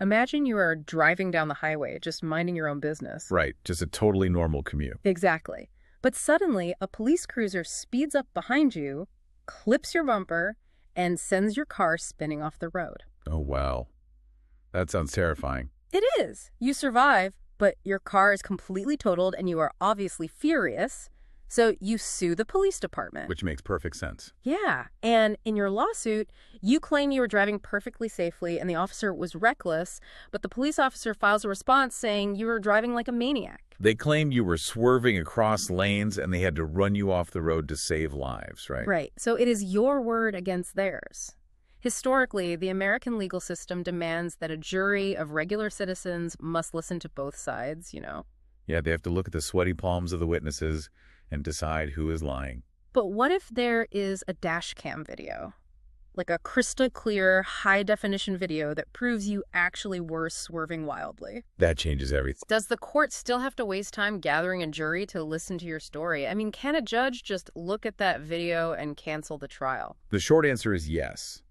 Imagine you are driving down the highway, just minding your own business. Right, just a totally normal commute. Exactly. But suddenly, a police cruiser speeds up behind you, clips your bumper, and sends your car spinning off the road. Oh, wow. That sounds terrifying. It is. You survive, but your car is completely totaled and you are obviously furious. So you sue the police department. Which makes perfect sense. Yeah. And in your lawsuit, you claim you were driving perfectly safely and the officer was reckless, but the police officer files a response saying you were driving like a maniac. They claim you were swerving across lanes and they had to run you off the road to save lives, right? Right. So it is your word against theirs. Historically, the American legal system demands that a jury of regular citizens must listen to both sides, Yeah, they have to look at the sweaty palms of the witnesses and decide who is lying. But what if there is a dash cam video? Like a crystal clear, high-definition video that proves you actually were swerving wildly. That changes everything. Does the court still have to waste time gathering a jury to listen to your story? I mean, can a judge just look at that video and cancel the trial? The short answer is yes.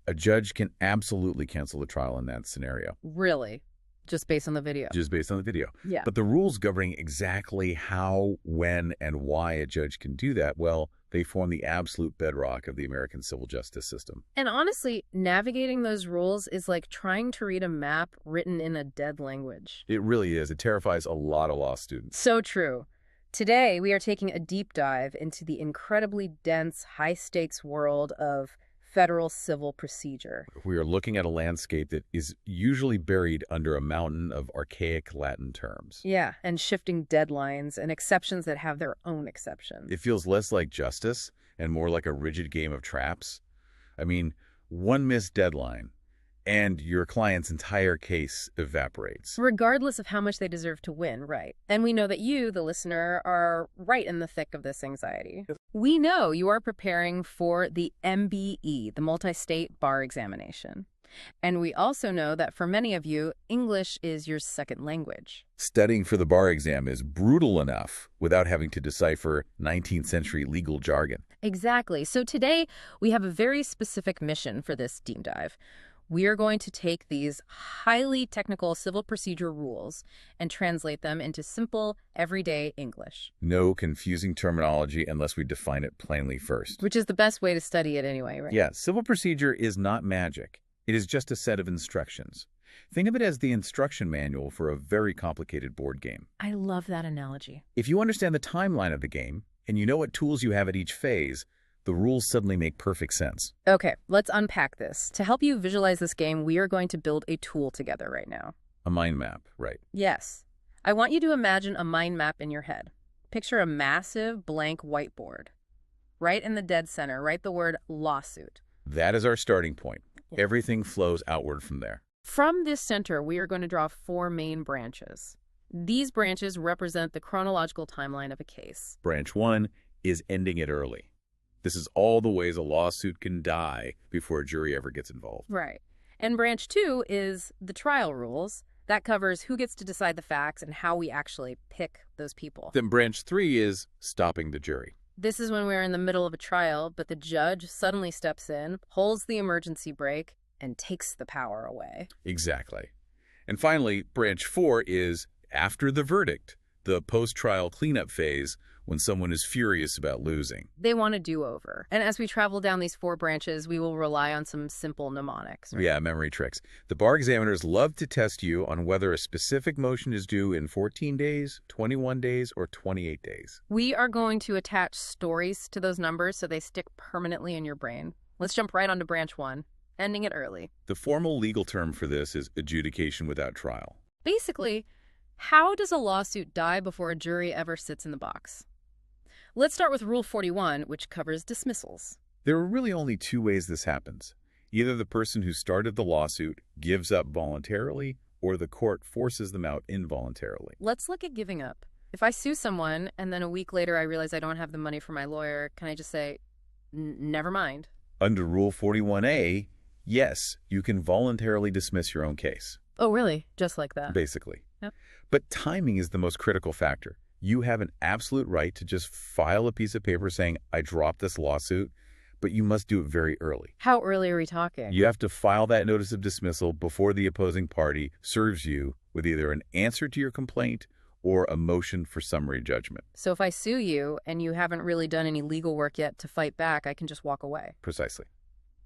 A judge can absolutely cancel the trial in that scenario. Really? Just based on the video? Just based on the video. Yeah. But the rules governing exactly how, when, and why a judge can do that, well, they form the absolute bedrock of the American civil justice system. And honestly, navigating those rules is like trying to read a map written in a dead language. It really is. It terrifies a lot of law students. So true. Today, we are taking a deep dive into the incredibly dense, high-stakes world of federal civil procedure. We are looking at a landscape that is usually buried under a mountain of archaic Latin terms. Yeah, and shifting deadlines and exceptions that have their own exceptions. It feels less like justice and more like a rigid game of traps. I mean, one missed deadline, and your client's entire case evaporates. Regardless of how much they deserve to win, right? And we know that you, the listener, are right in the thick of this anxiety. We know you are preparing for the MBE, the Multi-State Bar Examination. And we also know that for many of you, English is your second language. Studying for the bar exam is brutal enough without having to decipher 19th century legal jargon. Exactly. So today, we have a very specific mission for this deep dive. We are going to take these highly technical civil procedure rules and translate them into simple, everyday English. No confusing terminology unless we define it plainly first. Which is the best way to study it anyway, right? Yeah, civil procedure is not magic. It is just a set of instructions. Think of it as the instruction manual for a very complicated board game. I love that analogy. If you understand the timeline of the game and you know what tools you have at each phase, the rules suddenly make perfect sense. Okay, let's unpack this. To help you visualize this game, we are going to build a tool together right now. A mind map, right? Yes. I want you to imagine a mind map in your head. Picture a massive blank whiteboard. Right in the dead center, write the word lawsuit. That is our starting point. Yeah. Everything flows outward from there. From this center, we are going to draw 4 main branches. These branches represent the chronological timeline of a case. Branch 1 is ending it early. This is all the ways a lawsuit can die before a jury ever gets involved. Right. And branch 2 is the trial rules. That covers who gets to decide the facts and how we actually pick those people. Then branch 3 is stopping the jury. This is when we're in the middle of a trial, but the judge suddenly steps in, pulls the emergency brake, and takes the power away. Exactly. And finally, branch 4 is after the verdict, the post-trial cleanup phase, when someone is furious about losing. They want a do-over. And as we travel down these 4 branches, we will rely on some simple mnemonics. Right? Yeah, memory tricks. The bar examiners love to test you on whether a specific motion is due in 14 days, 21 days, or 28 days. We are going to attach stories to those numbers so they stick permanently in your brain. Let's jump right onto branch 1, ending it early. The formal legal term for this is adjudication without trial. Basically, how does a lawsuit die before a jury ever sits in the box? Let's start with Rule 41, which covers dismissals. There are really only 2 ways this happens. Either the person who started the lawsuit gives up voluntarily, or the court forces them out involuntarily. Let's look at giving up. If I sue someone and then a week later I realize I don't have the money for my lawyer, can I just say, never mind? Under Rule 41A, yes, you can voluntarily dismiss your own case. Oh, really? Just like that? Basically. Yep. But timing is the most critical factor. You have an absolute right to just file a piece of paper saying, I dropped this lawsuit, but you must do it very early. How early are we talking? You have to file that notice of dismissal before the opposing party serves you with either an answer to your complaint or a motion for summary judgment. So if I sue you and you haven't really done any legal work yet to fight back, I can just walk away. Precisely.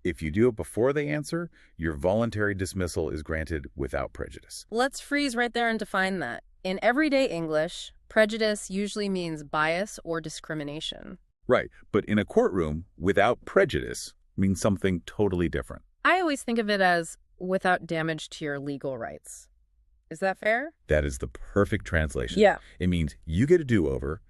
If you do it before they answer, your voluntary dismissal is granted without prejudice. Let's freeze right there and define that. In everyday English, prejudice usually means bias or discrimination. Right, but in a courtroom, without prejudice means something totally different. I always think of it as without damage to your legal rights. Is that fair? That is the perfect translation. Yeah. It means you get a do-over.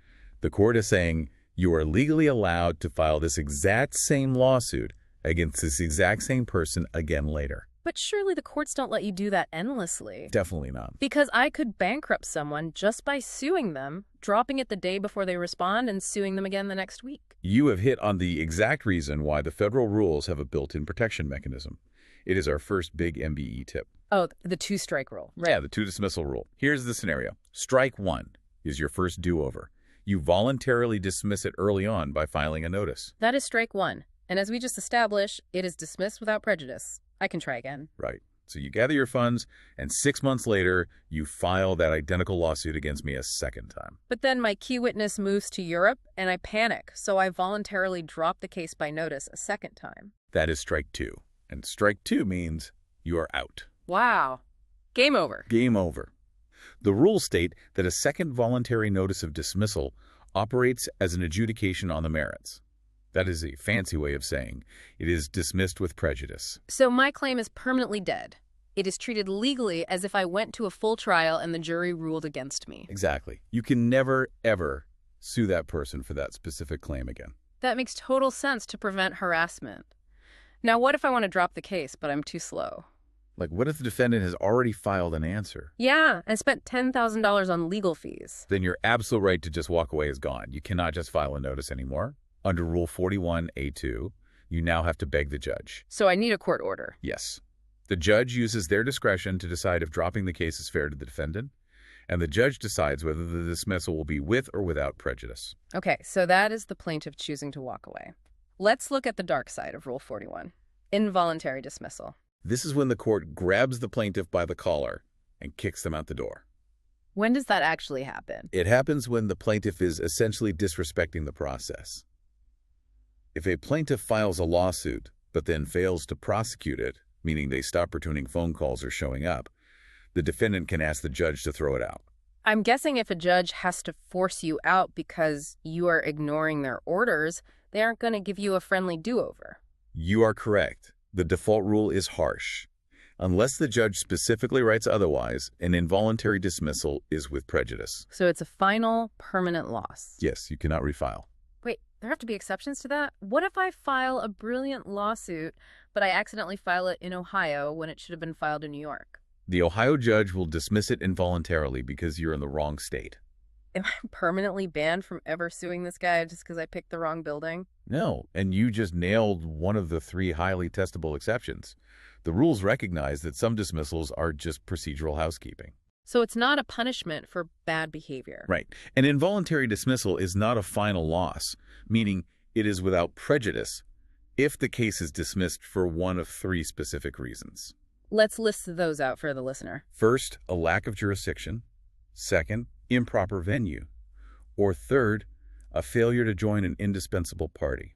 The court is saying you are legally allowed to file this exact same lawsuit against this exact same person again later. But surely the courts don't let you do that endlessly. Definitely not. Because I could bankrupt someone just by suing them, dropping it the day before they respond, and suing them again the next week. You have hit on the exact reason why the federal rules have a built-in protection mechanism. It is our first big MBE tip. Oh, the two-strike rule. Yeah, the two-dismissal rule. Here's the scenario. Strike one is your first do-over. You voluntarily dismiss it early on by filing a notice. That is strike one. And as we just established, it is dismissed without prejudice. I can try again. Right. So you gather your funds, and 6 months later, you file that identical lawsuit against me a second time. But then my key witness moves to Europe, and I panic, so I voluntarily drop the case by notice a second time. That is strike two. And strike two means you are out. Wow. Game over. Game over. The rules state that a second voluntary notice of dismissal operates as an adjudication on the merits. That is a fancy way of saying it is dismissed with prejudice. So my claim is permanently dead. It is treated legally as if I went to a full trial and the jury ruled against me. Exactly. You can never, ever sue that person for that specific claim again. That makes total sense to prevent harassment. Now, what if I want to drop the case, but I'm too slow? Like, what if the defendant has already filed an answer? Yeah, I spent $10,000 on legal fees. Then your absolute right to just walk away is gone. You cannot just file a notice anymore. Under Rule 41A2, you now have to beg the judge. So I need a court order. Yes. The judge uses their discretion to decide if dropping the case is fair to the defendant, and the judge decides whether the dismissal will be with or without prejudice. Okay, so that is the plaintiff choosing to walk away. Let's look at the dark side of Rule 41. Involuntary dismissal. This is when the court grabs the plaintiff by the collar and kicks them out the door. When does that actually happen? It happens when the plaintiff is essentially disrespecting the process. If a plaintiff files a lawsuit but then fails to prosecute it, meaning they stop returning phone calls or showing up, the defendant can ask the judge to throw it out. I'm guessing if a judge has to force you out because you are ignoring their orders, they aren't going to give you a friendly do-over. You are correct. The default rule is harsh. Unless the judge specifically writes otherwise, an involuntary dismissal is with prejudice. So it's a final, permanent loss. Yes, you cannot refile. Wait, there have to be exceptions to that? What if I file a brilliant lawsuit, but I accidentally file it in Ohio when it should have been filed in New York? The Ohio judge will dismiss it involuntarily because you're in the wrong state. Am I permanently banned from ever suing this guy just because I picked the wrong building? No, and you just nailed one of the 3 highly testable exceptions. The rules recognize that some dismissals are just procedural housekeeping. So it's not a punishment for bad behavior. Right. An involuntary dismissal is not a final loss, meaning it is without prejudice if the case is dismissed for one of 3 specific reasons. Let's list those out for the listener. First, a lack of jurisdiction. Second, improper venue. Or third, a failure to join an indispensable party.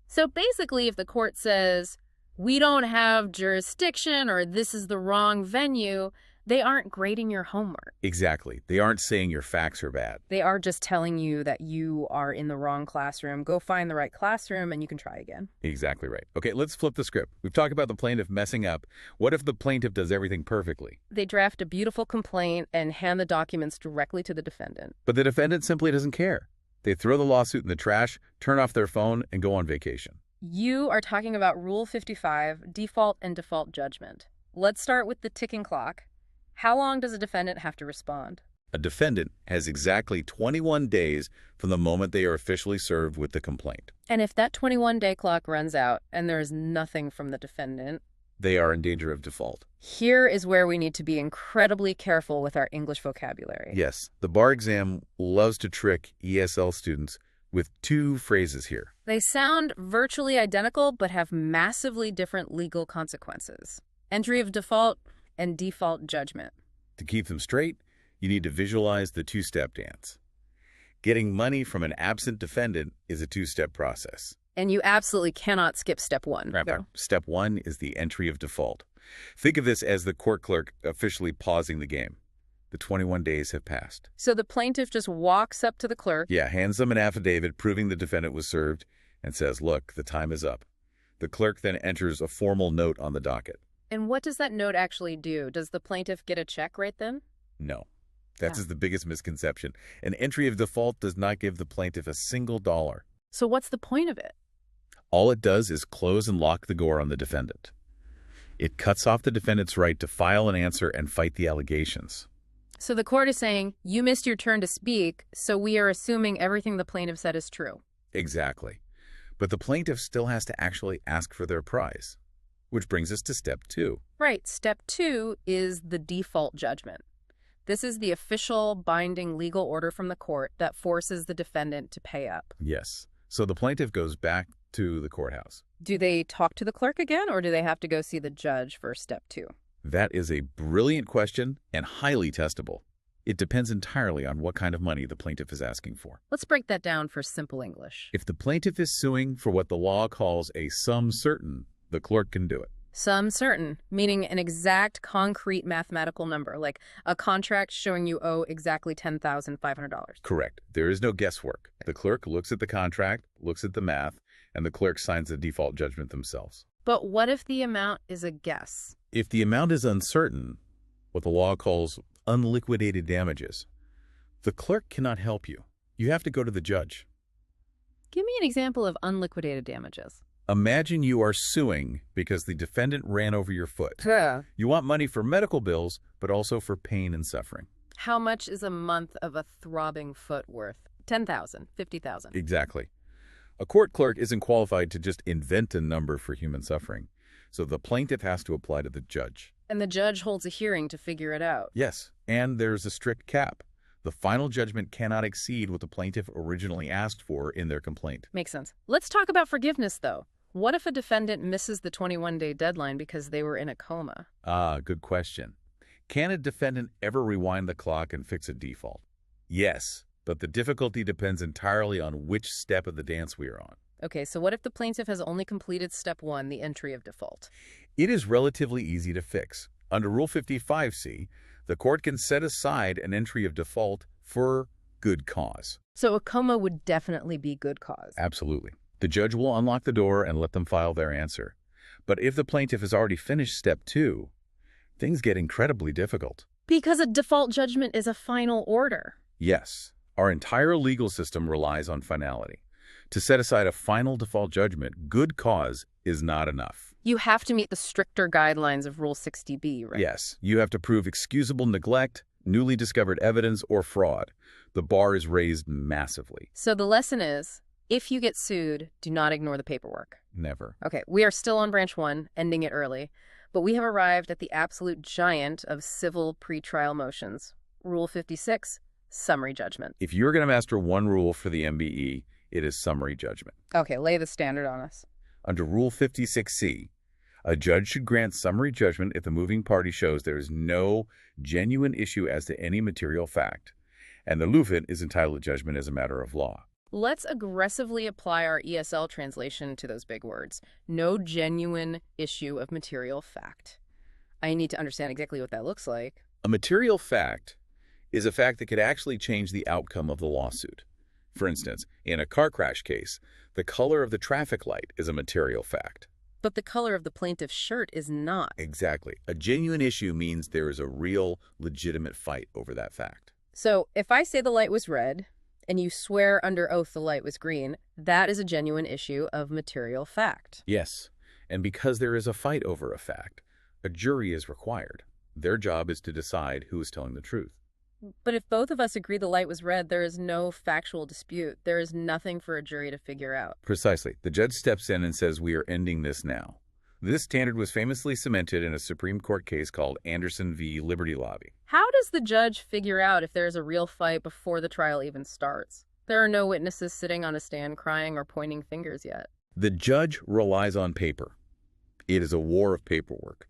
So basically, if the court says, we don't have jurisdiction or this is the wrong venue, they aren't grading your homework. Exactly. They aren't saying your facts are bad. They are just telling you that you are in the wrong classroom. Go find the right classroom and you can try again. Exactly right. Okay, let's flip the script. We've talked about the plaintiff messing up. What if the plaintiff does everything perfectly? They draft a beautiful complaint and hand the documents directly to the defendant. But the defendant simply doesn't care. They throw the lawsuit in the trash, turn off their phone, and go on vacation. You are talking about Rule 55, default and default judgment. Let's start with the ticking clock. How long does a defendant have to respond? A defendant has exactly 21 days from the moment they are officially served with the complaint. And if that 21-day clock runs out and there is nothing from the defendant, they are in danger of default. Here is where we need to be incredibly careful with our English vocabulary. Yes, the bar exam loves to trick ESL students with two phrases here. They sound virtually identical, but have massively different legal consequences. Entry of default and default judgment. To keep them straight, you need to visualize the two-step dance. Getting money from an absent defendant is a two-step process. And you absolutely cannot skip step one. Right. Step one is the entry of default. Think of this as the court clerk officially pausing the game. The 21 days have passed. So the plaintiff just walks up to the clerk. Yeah, hands them an affidavit proving the defendant was served and says, look, the time is up. The clerk then enters a formal note on the docket. And what does that note actually do? Does the plaintiff get a check right then? No. That's the biggest misconception. An entry of default does not give the plaintiff a single dollar. So what's the point of it? All it does is close and lock the door on the defendant. It cuts off the defendant's right to file an answer and fight the allegations. So the court is saying, you missed your turn to speak, so we are assuming everything the plaintiff said is true. Exactly. But the plaintiff still has to actually ask for their prize, which brings us to step two. Right. Step two is the default judgment. This is the official binding legal order from the court that forces the defendant to pay up. Yes. So the plaintiff goes back to the courthouse. Do they talk to the clerk again, or do they have to go see the judge for step two? That is a brilliant question and highly testable. It depends entirely on what kind of money the plaintiff is asking for. Let's break that down for simple English. If the plaintiff is suing for what the law calls a sum certain, the clerk can do it. Sum certain, meaning an exact, concrete mathematical number, like a contract showing you owe exactly $10,500. Correct. There is no guesswork. The clerk looks at the contract, looks at the math, and the clerk signs the default judgment themselves. But what if the amount is a guess? If the amount is uncertain, what the law calls unliquidated damages, the clerk cannot help you. You have to go to the judge. Give me an example of unliquidated damages. Imagine you are suing because the defendant ran over your foot. You want money for medical bills, but also for pain and suffering. How much is a month of a throbbing foot worth? $10,000, $50,000. Exactly. A court clerk isn't qualified to just invent a number for human suffering, so the plaintiff has to apply to the judge. And the judge holds a hearing to figure it out. Yes, and there's a strict cap. The final judgment cannot exceed what the plaintiff originally asked for in their complaint. Makes sense. Let's talk about forgiveness, though. What if a defendant misses the 21-day deadline because they were in a coma? Good question. Can a defendant ever rewind the clock and fix a default? Yes, but the difficulty depends entirely on which step of the dance we are on. Okay, so what if the plaintiff has only completed step one, the entry of default? It is relatively easy to fix. Under Rule 55C, the court can set aside an entry of default for good cause. So a coma would definitely be good cause. Absolutely. The judge will unlock the door and let them file their answer. But if the plaintiff has already finished step two, things get incredibly difficult. Because a default judgment is a final order. Yes. Our entire legal system relies on finality. To set aside a final default judgment, good cause is not enough. You have to meet the stricter guidelines of Rule 60B, right? Yes. You have to prove excusable neglect, newly discovered evidence, or fraud. The bar is raised massively. So the lesson is, if you get sued, do not ignore the paperwork. Never. Okay, we are still on branch one, ending it early, but we have arrived at the absolute giant of civil pretrial motions. Rule 56, summary judgment. If you're going to master one rule for the MBE, it is summary judgment. Okay, lay the standard on us. Under Rule 56C, a judge should grant summary judgment if the moving party shows there is no genuine issue as to any material fact, and the litigant is entitled to judgment as a matter of law. Let's aggressively apply our ESL translation to those big words. No genuine issue of material fact. I need to understand exactly what that looks like. A material fact is a fact that could actually change the outcome of the lawsuit. For instance, in a car crash case, the color of the traffic light is a material fact. But the color of the plaintiff's shirt is not. Exactly. A genuine issue means there is a real, legitimate fight over that fact. So if I say the light was red, and you swear under oath the light was green, that is a genuine issue of material fact. Yes, and because there is a fight over a fact, a jury is required. Their job is to decide who is telling the truth. But if both of us agree the light was red, there is no factual dispute. There is nothing for a jury to figure out. Precisely. The judge steps in and says, we are ending this now. This standard was famously cemented in a Supreme Court case called Anderson v. Liberty Lobby. How does the judge figure out if there is a real fight before the trial even starts? There are no witnesses sitting on a stand crying or pointing fingers yet. The judge relies on paper. It is a war of paperwork.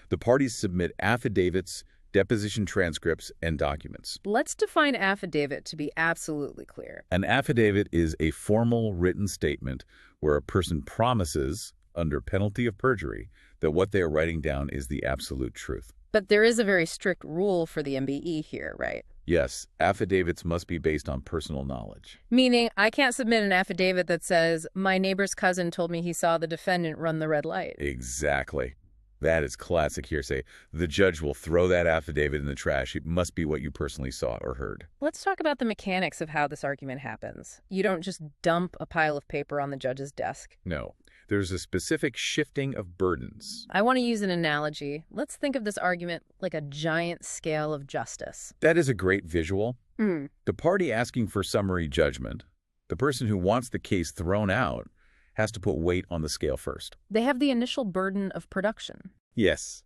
The parties submit affidavits, deposition transcripts, and documents. Let's define affidavit to be absolutely clear. An affidavit is a formal written statement where a person promises, under penalty of perjury, that what they are writing down is the absolute truth. But there is a very strict rule for the MBE here, right? Yes, affidavits must be based on personal knowledge. Meaning, I can't submit an affidavit that says, my neighbor's cousin told me he saw the defendant run the red light. Exactly. That is classic hearsay. The judge will throw that affidavit in the trash. It must be what you personally saw or heard. Let's talk about the mechanics of how this argument happens. You don't just dump a pile of paper on the judge's desk. No, there's a specific shifting of burdens. I want to use an analogy. Let's think of this argument like a giant scale of justice. That is a great visual. The party asking for summary judgment, the person who wants the case thrown out, has to put weight on the scale first. They have the initial burden of production. Yes.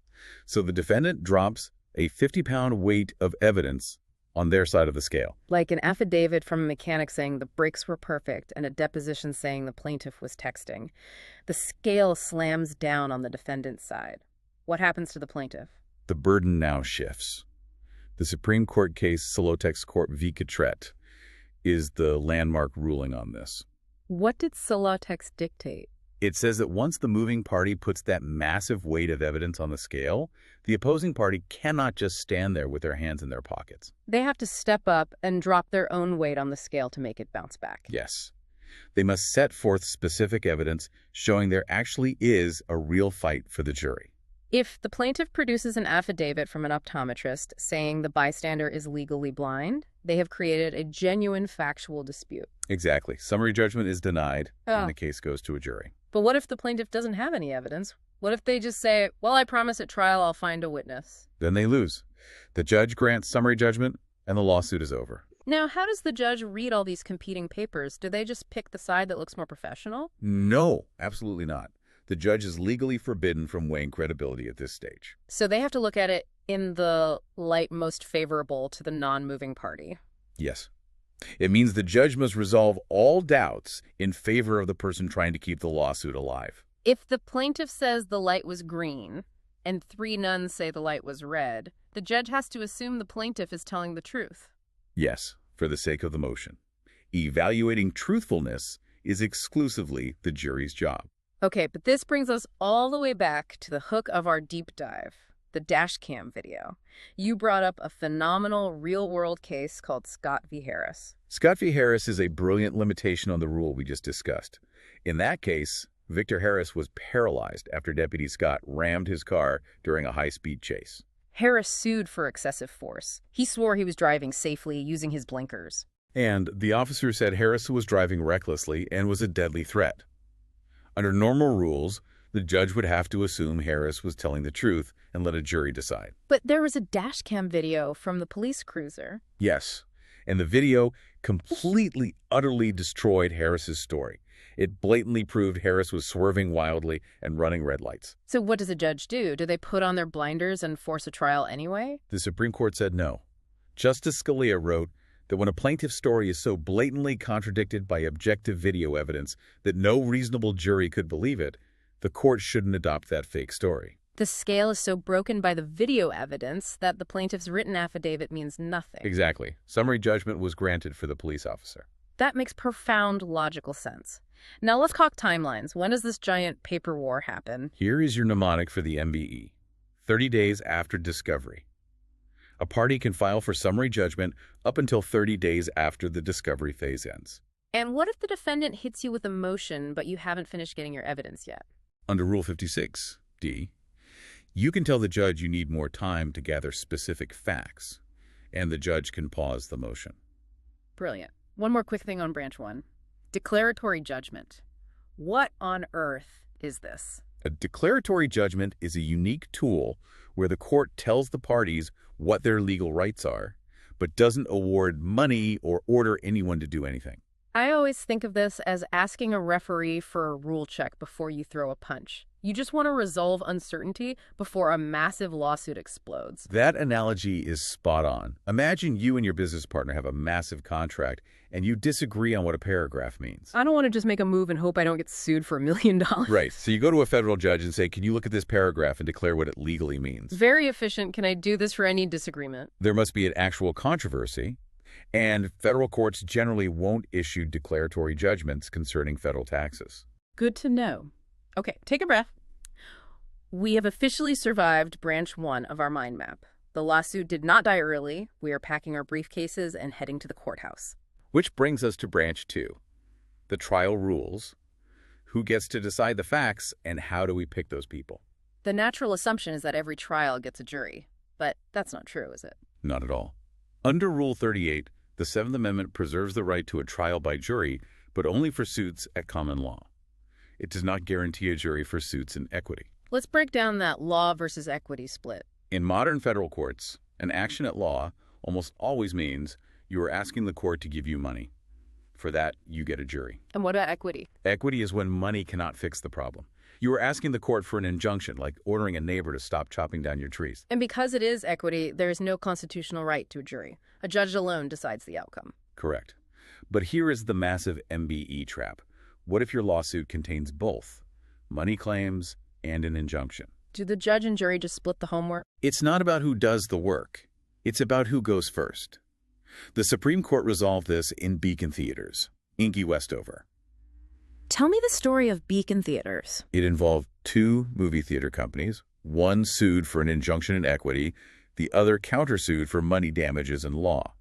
So the defendant drops a 50-pound weight of evidence on their side of the scale. Like an affidavit from a mechanic saying the brakes were perfect and a deposition saying the plaintiff was texting. The scale slams down on the defendant's side. What happens to the plaintiff? The burden now shifts. The Supreme Court case Celotex Corp v. Cotret is the landmark ruling on this. What did Celotex dictate? It says that once the moving party puts that massive weight of evidence on the scale, the opposing party cannot just stand there with their hands in their pockets. They have to step up and drop their own weight on the scale to make it bounce back. Yes. They must set forth specific evidence showing there actually is a real fight for the jury. If the plaintiff produces an affidavit from an optometrist saying the bystander is legally blind, they have created a genuine factual dispute. Exactly. Summary judgment is denied and the case goes to a jury. But what if the plaintiff doesn't have any evidence? What if they just say, well, I promise at trial I'll find a witness? Then they lose. The judge grants summary judgment and the lawsuit is over. Now, how does the judge read all these competing papers? Do they just pick the side that looks more professional? No, absolutely not. The judge is legally forbidden from weighing credibility at this stage. So they have to look at it in the light most favorable to the non-moving party. Yes. It means the judge must resolve all doubts in favor of the person trying to keep the lawsuit alive. If the plaintiff says the light was green and 3 nuns say the light was red, the judge has to assume the plaintiff is telling the truth. Yes, for the sake of the motion. Evaluating truthfulness is exclusively the jury's job. Okay, but this brings us all the way back to the hook of our deep dive, the dash cam video. You brought up a phenomenal real-world case called Scott v. Harris. Scott v. Harris is a brilliant limitation on the rule we just discussed. In that case, Victor Harris was paralyzed after Deputy Scott rammed his car during a high-speed chase. Harris sued for excessive force. He swore he was driving safely using his blinkers. And the officer said Harris was driving recklessly and was a deadly threat. Under normal rules, the judge would have to assume Harris was telling the truth and let a jury decide. But there was a dash cam video from the police cruiser. Yes, and the video completely, utterly destroyed Harris's story. It blatantly proved Harris was swerving wildly and running red lights. So what does a judge do? Do they put on their blinders and force a trial anyway? The Supreme Court said no. Justice Scalia wrote that when a plaintiff's story is so blatantly contradicted by objective video evidence that no reasonable jury could believe it, the court shouldn't adopt that fake story. The scale is so broken by the video evidence that the plaintiff's written affidavit means nothing. Exactly. Summary judgment was granted for the police officer. That makes profound logical sense. Now let's talk timelines. When does this giant paper war happen? Here is your mnemonic for the MBE. 30 days after discovery. A party can file for summary judgment up until 30 days after the discovery phase ends. And what if the defendant hits you with a motion, but you haven't finished getting your evidence yet? Under Rule 56D, you can tell the judge you need more time to gather specific facts, and the judge can pause the motion. Brilliant. One more quick thing on Branch 1. Declaratory judgment. What on earth is this? A declaratory judgment is a unique tool where the court tells the parties what their legal rights are, but doesn't award money or order anyone to do anything. I always think of this as asking a referee for a rule check before you throw a punch. You just want to resolve uncertainty before a massive lawsuit explodes. That analogy is spot on. Imagine you and your business partner have a massive contract and you disagree on what a paragraph means. I don't want to just make a move and hope I don't get sued for $1 million. Right. So you go to a federal judge and say, can you look at this paragraph and declare what it legally means? Very efficient. Can I do this for any disagreement? There must be an actual controversy, and federal courts generally won't issue declaratory judgments concerning federal taxes. Good to know. Okay, take a breath. We have officially survived branch 1 of our mind map. The lawsuit did not die early. We are packing our briefcases and heading to the courthouse. Which brings us to branch 2, the trial rules. Who gets to decide the facts, and how do we pick those people? The natural assumption is that every trial gets a jury, but that's not true, is it? Not at all. Under Rule 38, the Seventh Amendment preserves the right to a trial by jury, but only for suits at common law. It does not guarantee a jury for suits in equity. Let's break down that law versus equity split. In modern federal courts, an action at law almost always means you are asking the court to give you money. For that, you get a jury. And what about equity? Equity is when money cannot fix the problem. You are asking the court for an injunction, like ordering a neighbor to stop chopping down your trees. And because it is equity, there is no constitutional right to a jury. A judge alone decides the outcome. Correct. But here is the massive MBE trap. What if your lawsuit contains both money claims and an injunction? Do the judge and jury just split the homework? It's not about who does the work. It's about who goes first. The Supreme Court resolved this in Beacon Theaters, Inky Westover. Tell me the story of Beacon Theaters. It involved 2 movie theater companies. One sued for an injunction in equity, the other countersued for money damages in law.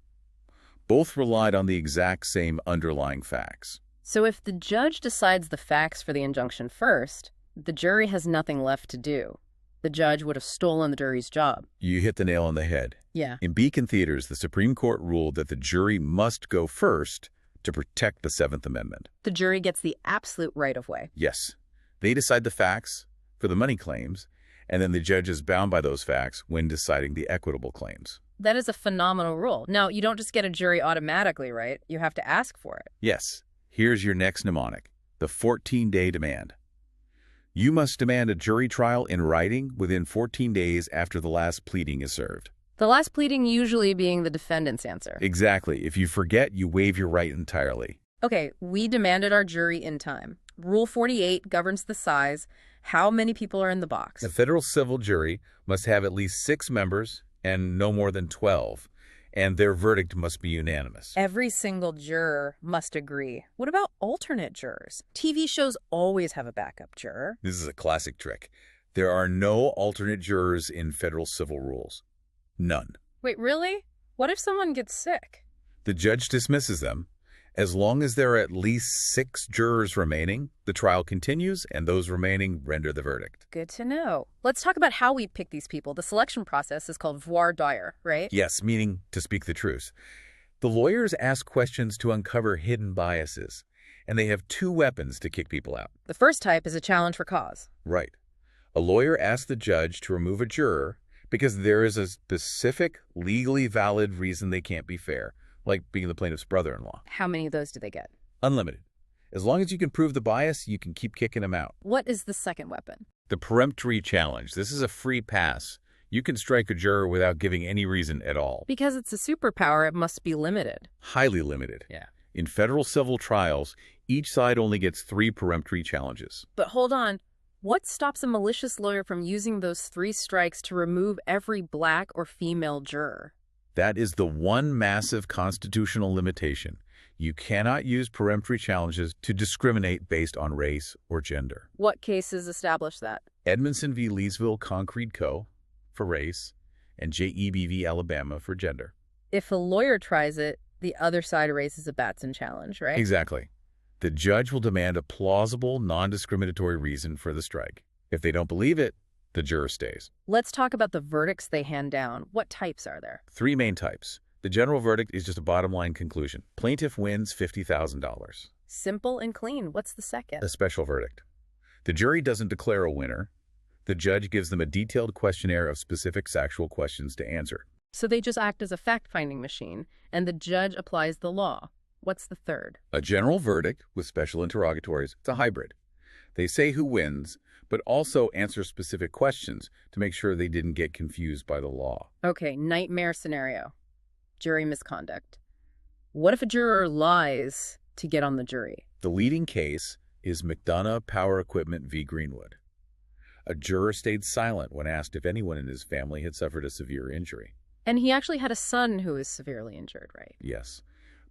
Both relied on the exact same underlying facts. So if the judge decides the facts for the injunction first, the jury has nothing left to do. The judge would have stolen the jury's job. You hit the nail on the head. Yeah. In Beacon Theaters, the Supreme Court ruled that the jury must go first to protect the Seventh Amendment. The jury gets the absolute right-of-way. Yes. They decide the facts for the money claims, and then the judge is bound by those facts when deciding the equitable claims. That is a phenomenal rule. Now, you don't just get a jury automatically, right? You have to ask for it. Yes. Here's your next mnemonic, the 14-day demand. You must demand a jury trial in writing within 14 days after the last pleading is served. The last pleading usually being the defendant's answer. Exactly. If you forget, you waive your right entirely. Okay, we demanded our jury in time. Rule 48 governs the size. How many people are in the box? A federal civil jury must have at least 6 members and no more than 12, and their verdict must be unanimous. Every single juror must agree. What about alternate jurors? TV shows always have a backup juror. This is a classic trick. There are no alternate jurors in federal civil rules. None. Wait, really? What if someone gets sick? The judge dismisses them. As long as there are at least 6 jurors remaining, the trial continues, and those remaining render the verdict. Good to know. Let's talk about how we pick these people. The selection process is called voir dire, right? Yes, meaning to speak the truth. The lawyers ask questions to uncover hidden biases, and they have 2 weapons to kick people out. The first type is a challenge for cause. Right. A lawyer asks the judge to remove a juror because there is a specific, legally valid reason they can't be fair, like being the plaintiff's brother-in-law. How many of those do they get? Unlimited. As long as you can prove the bias, you can keep kicking them out. What is the second weapon? The peremptory challenge. This is a free pass. You can strike a juror without giving any reason at all. Because it's a superpower, it must be limited. Highly limited. Yeah. In federal civil trials, each side only gets 3 peremptory challenges. But hold on. What stops a malicious lawyer from using those 3 strikes to remove every black or female juror? That is the one massive constitutional limitation. You cannot use peremptory challenges to discriminate based on race or gender. What cases establish that? Edmondson v. Leesville Concrete Co. for race, and JEB v. Alabama for gender. If a lawyer tries it, the other side raises a Batson challenge, right? Exactly. The judge will demand a plausible, non-discriminatory reason for the strike. If they don't believe it, the juror stays. Let's talk about the verdicts they hand down. What types are there? 3 main types. The general verdict is just a bottom-line conclusion. Plaintiff wins $50,000. Simple and clean. What's the second? A special verdict. The jury doesn't declare a winner. The judge gives them a detailed questionnaire of specific factual questions to answer. So they just act as a fact-finding machine, and the judge applies the law. What's the third? A general verdict with special interrogatories. It's a hybrid. They say who wins, but also answer specific questions to make sure they didn't get confused by the law. Okay, nightmare scenario. Jury misconduct. What if a juror lies to get on the jury? The leading case is McDonough Power Equipment v. Greenwood. A juror stayed silent when asked if anyone in his family had suffered a severe injury. And he actually had a son who was severely injured, right? Yes.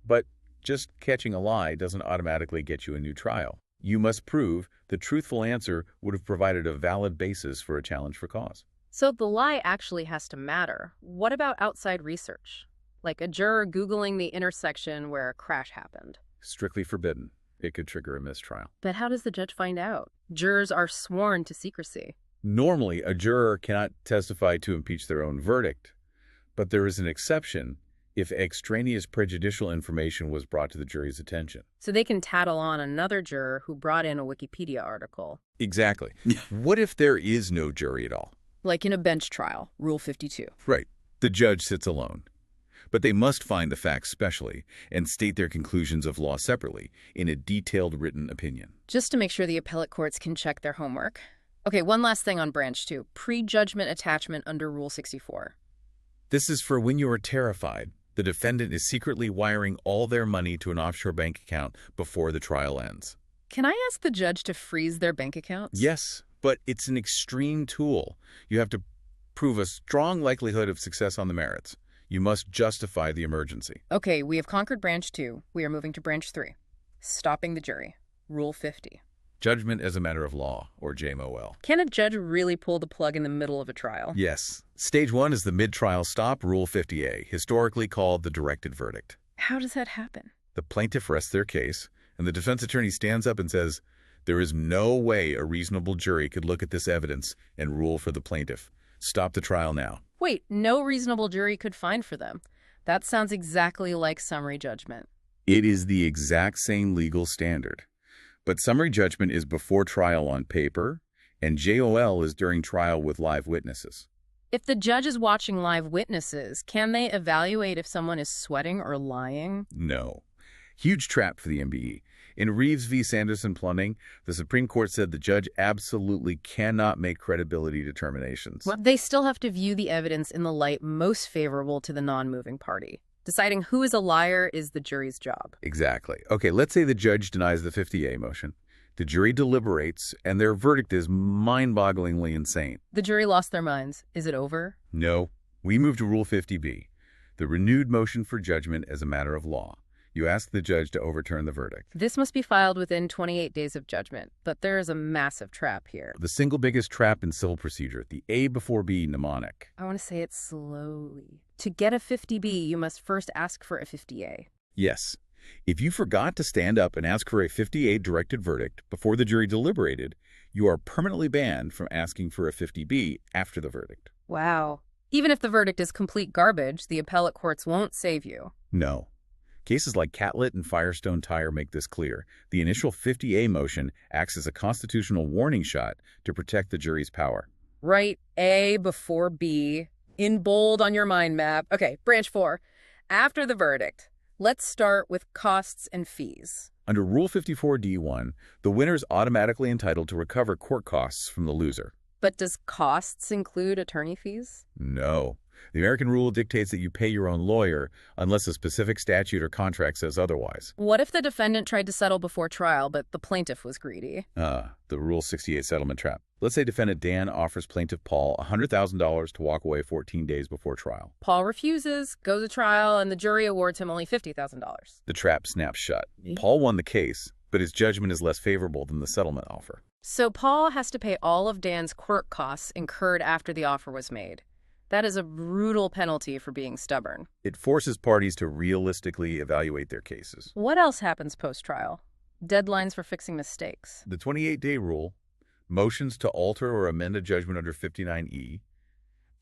But just catching a lie doesn't automatically get you a new trial. You must prove the truthful answer would have provided a valid basis for a challenge for cause. So the lie actually has to matter. What about outside research? Like a juror Googling the intersection where a crash happened. Strictly forbidden. It could trigger a mistrial. But how does the judge find out? Jurors are sworn to secrecy. Normally, a juror cannot testify to impeach their own verdict, but there is an exception if extraneous prejudicial information was brought to the jury's attention. So they can tattle on another juror who brought in a Wikipedia article. Exactly. What if there is no jury at all? Like in a bench trial, Rule 52. Right. The judge sits alone. But they must find the facts specially and state their conclusions of law separately in a detailed written opinion. Just to make sure the appellate courts can check their homework. Okay, one last thing on Branch 2. Prejudgment attachment under Rule 64. This is for when you are terrified. The defendant is secretly wiring all their money to an offshore bank account before the trial ends. Can I ask the judge to freeze their bank accounts? Yes, but it's an extreme tool. You have to prove a strong likelihood of success on the merits. You must justify the emergency. Okay, we have conquered Branch 2. We are moving to Branch 3. Stopping the jury. Rule 50. Judgment as a matter of law, or JMOL. Can a judge really pull the plug in the middle of a trial? Yes. Stage 1 is the mid-trial stop, Rule 50A, historically called the directed verdict. How does that happen? The plaintiff rests their case, and the defense attorney stands up and says, "There is no way a reasonable jury could look at this evidence and rule for the plaintiff. Stop the trial now." Wait, no reasonable jury could find for them. That sounds exactly like summary judgment. It is the exact same legal standard. But summary judgment is before trial on paper, and JOL is during trial with live witnesses. If the judge is watching live witnesses, can they evaluate if someone is sweating or lying? No. Huge trap for the MBE. In Reeves v. Sanderson Plumbing, the Supreme Court said the judge absolutely cannot make credibility determinations. Well, they still have to view the evidence in the light most favorable to the non-moving party. Deciding who is a liar is the jury's job. Exactly. Okay, let's say the judge denies the 50A motion. The jury deliberates, and their verdict is mind-bogglingly insane. The jury lost their minds. Is it over? No. We move to Rule 50B, the renewed motion for judgment as a matter of law. You ask the judge to overturn the verdict. This must be filed within 28 days of judgment, but there is a massive trap here. The single biggest trap in civil procedure, the A before B mnemonic. I want to say it slowly. To get a 50B, you must first ask for a 50A. Yes. If you forgot to stand up and ask for a 50A directed verdict before the jury deliberated, you are permanently banned from asking for a 50B after the verdict. Wow. Even if the verdict is complete garbage, the appellate courts won't save you. No. Cases like Catlett and Firestone Tire make this clear. The initial 50A motion acts as a constitutional warning shot to protect the jury's power. Write A before B in bold on your mind map. Okay, Branch 4. After the verdict, let's start with costs and fees. Under Rule 54D1, the winner is automatically entitled to recover court costs from the loser. But does costs include attorney fees? No. The American rule dictates that you pay your own lawyer unless a specific statute or contract says otherwise. What if the defendant tried to settle before trial, but the plaintiff was greedy? The Rule 68 settlement trap. Let's say defendant Dan offers plaintiff Paul $100,000 to walk away 14 days before trial. Paul refuses, goes to trial, and the jury awards him only $50,000. The trap snaps shut. Paul won the case, but his judgment is less favorable than the settlement offer. So Paul has to pay all of Dan's court costs incurred after the offer was made. That is a brutal penalty for being stubborn. It forces parties to realistically evaluate their cases. What else happens post-trial? Deadlines for fixing mistakes. The 28-day rule, motions to alter or amend a judgment under 59E,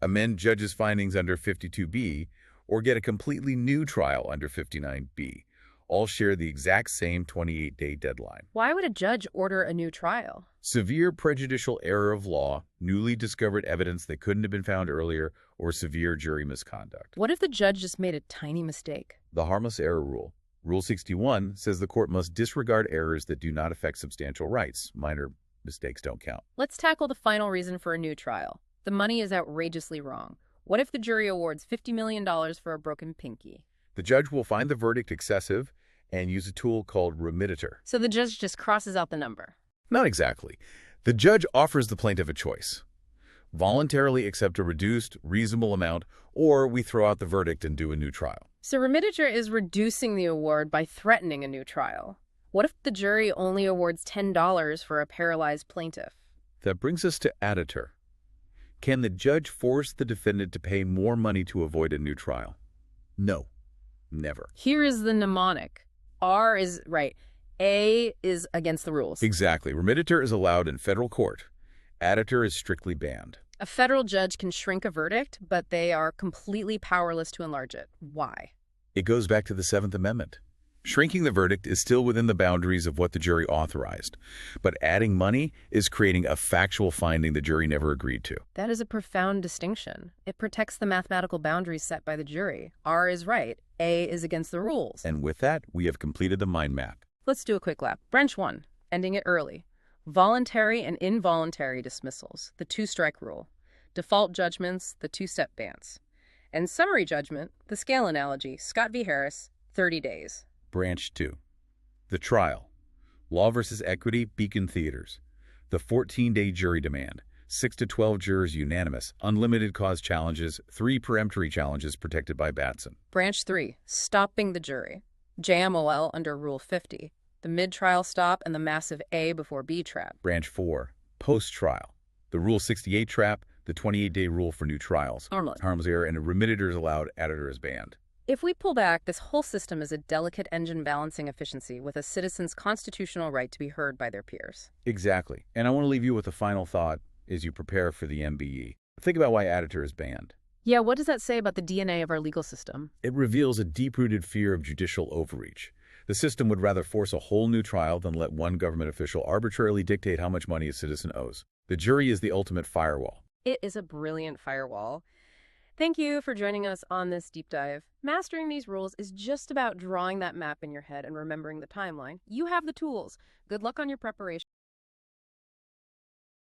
amend judge's findings under 52B, or get a completely new trial under 59B, all share the exact same 28-day deadline. Why would a judge order a new trial? Severe prejudicial error of law, newly discovered evidence that couldn't have been found earlier, or severe jury misconduct. What if the judge just made a tiny mistake? The harmless error rule. Rule 61 says the court must disregard errors that do not affect substantial rights, minor Mistakes don't count. Let's tackle the final reason for a new trial. The money is outrageously wrong. What if the jury awards $50 million for a broken pinky? The judge will find the verdict excessive and use a tool called remittiture. So the judge just crosses out the number. Not exactly. The judge offers the plaintiff a choice. Voluntarily accept a reduced, reasonable amount, or we throw out the verdict and do a new trial. So remittiture is reducing the award by threatening a new trial. What if the jury only awards $10 for a paralyzed plaintiff? That brings us to additure. Can the judge force the defendant to pay more money to avoid a new trial? No, never. Here is the mnemonic. R is right. A is against the rules. Exactly. Remittiture is allowed in federal court. Additure is strictly banned. A federal judge can shrink a verdict, but they are completely powerless to enlarge it. Why? It goes back to the Seventh Amendment. Shrinking the verdict is still within the boundaries of what the jury authorized, but adding money is creating a factual finding the jury never agreed to. That is a profound distinction. It protects the mathematical boundaries set by the jury. R is right. A is against the rules. And with that, we have completed the mind map. Let's do a quick lap. Branch 1, ending it early. Voluntary and involuntary dismissals, the two-strike rule. Default judgments, the two-step bans. And summary judgment, the scale analogy, Scott v. Harris, 30 days. Branch 2. The trial. Law versus Equity, Beacon Theaters. The 14-day jury demand. 6 to 12 jurors unanimous. Unlimited cause challenges. 3 peremptory challenges protected by Batson. Branch 3. Stopping the jury. JMOL under Rule 50. The mid-trial stop and the massive A before B trap. Branch 4. Post-trial. The Rule 68 trap. The 28-day rule for new trials. Harmless error and a remittiture is allowed. Additure is banned. If we pull back, this whole system is a delicate engine balancing efficiency with a citizen's constitutional right to be heard by their peers. Exactly. And I want to leave you with a final thought as you prepare for the MBE. Think about why additure is banned. Yeah, what does that say about the DNA of our legal system? It reveals a deep-rooted fear of judicial overreach. The system would rather force a whole new trial than let one government official arbitrarily dictate how much money a citizen owes. The jury is the ultimate firewall. It is a brilliant firewall. Thank you for joining us on this deep dive. Mastering these rules is just about drawing that map in your head and remembering the timeline. You have the tools. Good luck on your preparation.